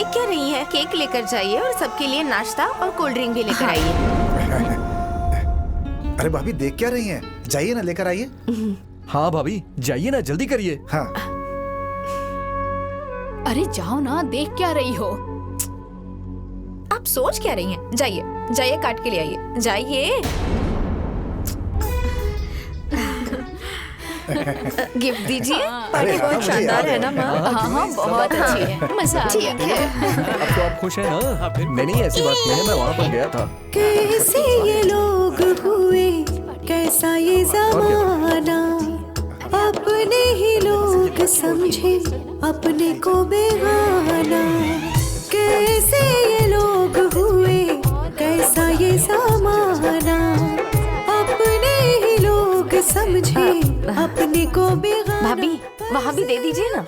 देख क्या रही हैं? केक लेकर जाइए और सबके लिए नाश्ता और कोल्ड ड्रिंक भी लेकर आइए। अरे भाभी देख क्या रही हैं? जाइए ना, लेकर आइए। हाँ भाभी जाइए ना, जल्दी करिए। हाँ। अरे जाओ ना, देख क्या रही हो? आप सोच क्या रही हैं? जाइए जाइए, काट के ले आइए, जाइए। गिफ्ट दीजिए। पार्टी बहुत शानदार है ना माँ? हाँ बहुत अच्छी है, मजा आ गया। ठीक है। अब तो आप खुश हैं ना? नहीं ऐसी बात नहीं है, मैं वहाँ पर गया था। कैसे ये लोग हुए, कैसा ये जमाना, अपने ही लोग समझे अपने को बेगाना। कैसे ये लोग हुए, कैसा ये जमाना, अपने ही लोग समझे अपने को बेगाना। भाभी वहाँ भी दे दीजिए ना।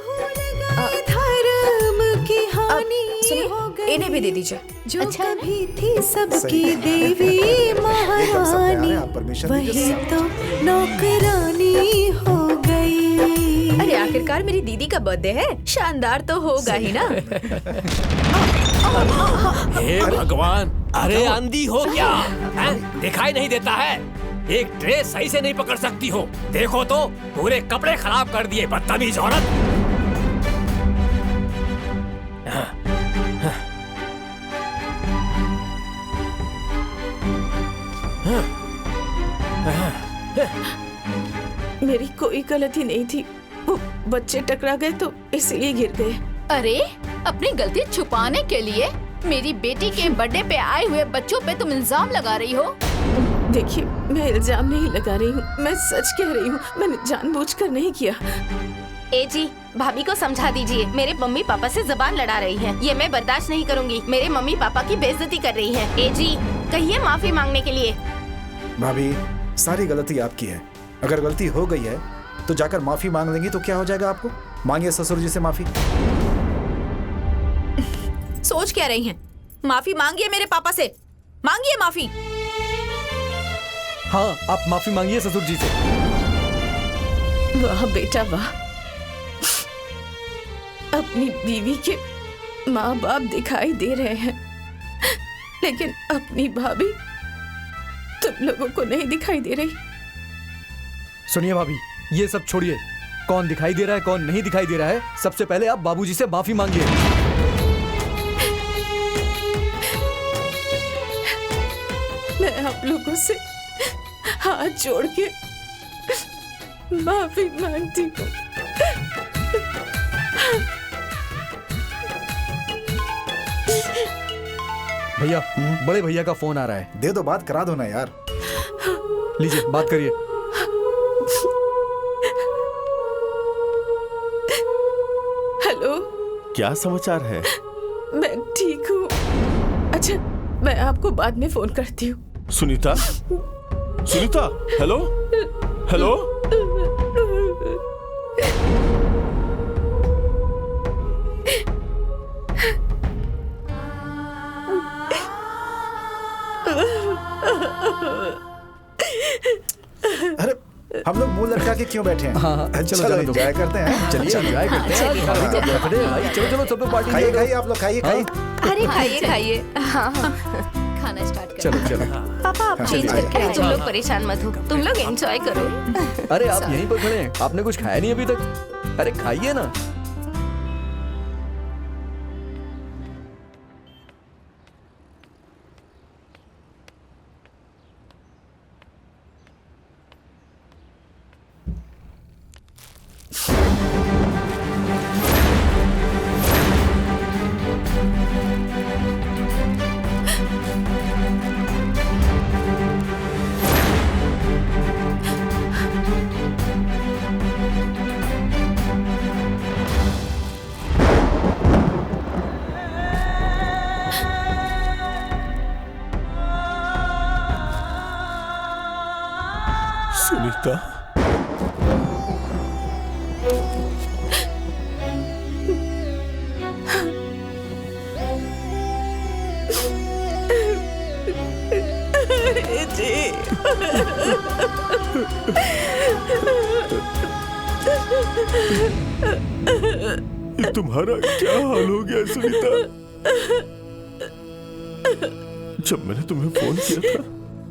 धर्म की हानि हो गई, इन्हें भी दे दीजिए। जो कभी थी सबकी देवी महारानी, वही तो नौकरानी हो गई। अरे आखिरकार मेरी दीदी का बर्थडे है, शानदार तो होगा ही ना। हे भगवान, अरे अंधी हो क्या? हैं? दिखाई नहीं देता है? एक ट्रे सही से नहीं पकड़ सकती हो? देखो तो पूरे कपड़े खराब कर दिए, बदतमीज औरत। मेरी कोई गलती नहीं थी, वो बच्चे टकरा गए तो इसलिए गिर गए। अरे अपनी गलती छुपाने के लिए मेरी बेटी के बर्थडे पे आए हुए बच्चों पे तुम इल्जाम लगा रही हो। देखिए मैं इल्जाम नहीं लगा रही हूँ, मैं सच कह रही हूँ, मैंने जानबूझकर नहीं किया। ए जी, भाभी को समझा दीजिए, मेरे मम्मी पापा से जबान लड़ा रही हैं। ये मैं बर्दाश्त नहीं करूँगी, मेरे मम्मी पापा की बेइज्जती कर रही हैं। ए जी कहिए माफी मांगने के लिए। भाभी सारी गलती आपकी है, अगर गलती हो गई है तो जाकर माफी मांग लेंगी तो क्या हो जाएगा आपको? मांगिए ससुर जी से माफी। सोच क्या रही हैं? माफी मांगिए मेरे पापा से, मांगिए माफी। हाँ आप माफी मांगिए ससुर जी से। वाह बेटा वाह, अपनी बीवी के माँ बाप दिखाई दे रहे हैं, लेकिन अपनी भाभी तुम लोगों को नहीं दिखाई दे रही। सुनिए भाभी, ये सब छोड़िए, कौन दिखाई दे रहा है कौन नहीं दिखाई दे रहा है, सबसे पहले आप बाबूजी से माफी मांगिए। मैं आप लोगों से हाथ जोड़ के माफी मांगती हूँ। भैया बड़े भैया का फोन आ रहा है। दे दो, बात करा दो ना यार। लीजिए बात करिए। हेलो, क्या समाचार है? मैं ठीक हूँ। अच्छा मैं आपको बाद में फोन करती हूँ। Sunita, Sunita, hello hello. अरे हम लोग मुंह लटका के क्यों बैठे हैं? हाँ, चलो एंजॉय करते हैं। चलिए एंजॉय करते हैं। भाई चलो सब लोग पार्टी खाइए खाइए, आप लोग खाइए खाइए। अरे खाइए खाइए। हाँ खाना स्टार्ट कर। चलो पापा आप चेंज करके आइए। तुम लोग परेशान मत हो, तुम लोग एंजॉय करो। अरे आप यहीं पर खड़े हैं, आपने कुछ खाया नहीं अभी तक? अरे खाइए ना। सुनीता, ये तुम्हारा क्या हाल हो गया सुनीता? जब मैंने तुम्हें फोन किया था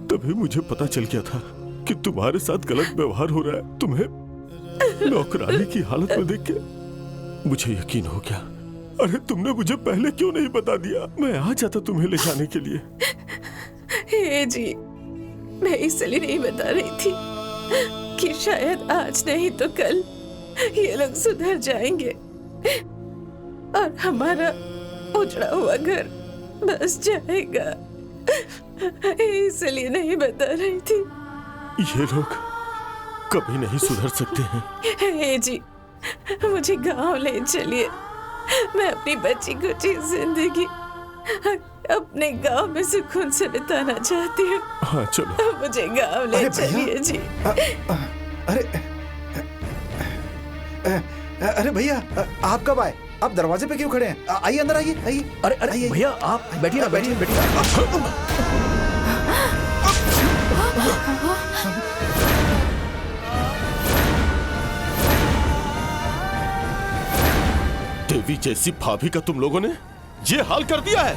तभी मुझे पता चल गया था कि तुम्हारे साथ गलत व्यवहार हो रहा है। तुम्हें नौकरानी की हालत में देख के मुझे यकीन हो गया। अरे तुमने मुझे पहले क्यों नहीं बता दिया? मैं आ जाता तुम्हें ले जाने के लिए। हे जी, मैं इसलिए नहीं बता रही थी कि शायद आज नहीं तो कल ये लोग सुधर जाएंगे और हमारा उजड़ा हुआ घर बस जाएगा। इसलिए नहीं बता रही थी। ये लोग कभी नहीं सुधर सकते हैं। हे जी, मुझे गांव ले चलिए। मैं अपनी बची कुची जिंदगी अपने गांव में सुकून से बिताना चाहती हूँ। हाँ चलो। मुझे गांव ले चलिए जी। अरे भैया, आप कब आए? आप दरवाजे पे क्यों खड़े हैं? आइए अंदर, आइए आइए। अरे भैया आप बैठिए ना, बैठिए बैठिए। देवी जैसी भाभी का तुम लोगों ने ये हाल कर दिया है।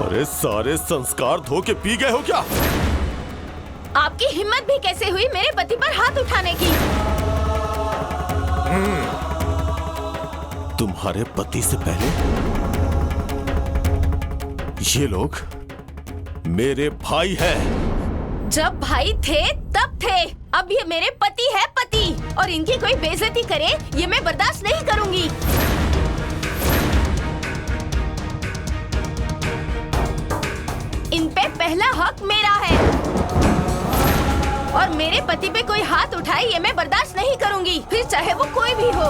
अरे सारे संस्कार धो के पी गए हो क्या? आपकी हिम्मत भी कैसे हुई मेरे पति पर हाथ उठाने की? तुम्हारे पति से पहले ये लोग मेरे भाई हैं। जब भाई थे तब थे, अब ये मेरे पति है, पति, और इनकी कोई बेइज्जती करे ये मैं बर्दाश्त नहीं करूंगी। इन पे पहला हक मेरा है और मेरे पति पे कोई हाथ उठाए ये मैं बर्दाश्त नहीं करूंगी, फिर चाहे वो कोई भी हो।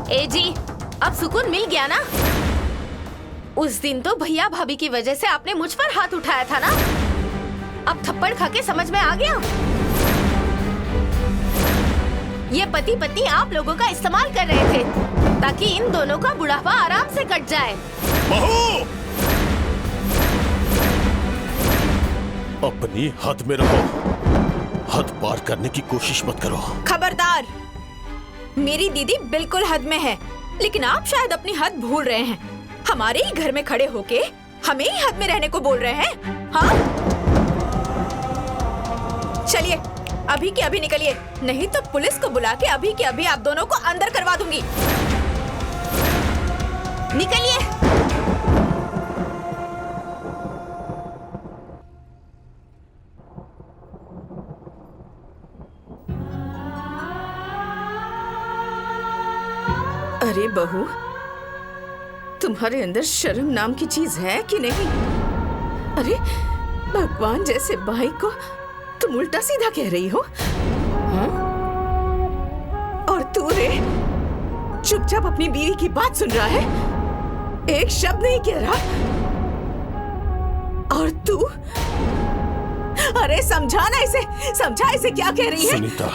ए जी, अब सुकून मिल गया ना? उस दिन तो भैया भाभी की वजह से आपने मुझ पर हाथ उठाया था ना? अब थप्पड़ खा के समझ में आ गया? ये पति पत्नी आप लोगों का इस्तेमाल कर रहे थे ताकि इन दोनों का बुढ़ापा आराम से कट जाए। बहू, अपनी हद में रहो, हद पार करने की कोशिश मत करो। खबरदार, मेरी दीदी बिल्कुल हद में है, लेकिन आप शायद अपनी हद भूल रहे हैं। हमारे ही घर में खड़े होके हमें ही हद में रहने को बोल रहे हैं। हाँ, चलिए अभी के अभी निकलिए, नहीं तो पुलिस को बुला के अभी के अभी आप दोनों को अंदर करवा दूंगी। निकलिए। अरे बहू, तुम्हारे अंदर शर्म नाम की चीज है कि नहीं? अरे भगवान जैसे भाई को तुम उल्टा सीधा कह रही हो। हाँ? और तू रे चुपचाप अपनी बीवी की बात सुन रहा है, एक शब्द नहीं कह रहा। और तू, अरे समझाना इसे, समझा इसे क्या कह रही है? सुनीता,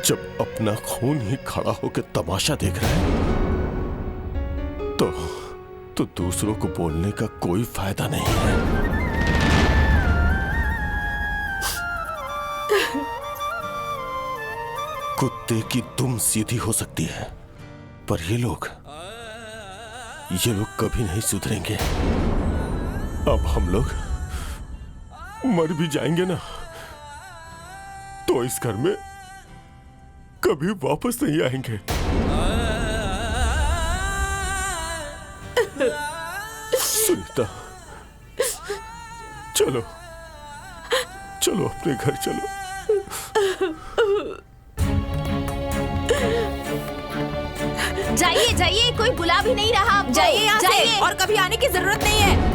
जब अपना खून ही खड़ा होकर तमाशा देख रहा है तो दूसरों को बोलने का कोई फायदा नहीं है। कुत्ते की दुम सीधी हो सकती है, पर ये लोग कभी नहीं सुधरेंगे। अब हम लोग मर भी जाएंगे ना तो इस घर में कभी वापस नहीं आएंगे। सुनीता, चलो चलो अपने घर चलो। जाइए जाइए, कोई बुला भी नहीं रहा। जाइए यहाँ से, और कभी आने की जरूरत नहीं है।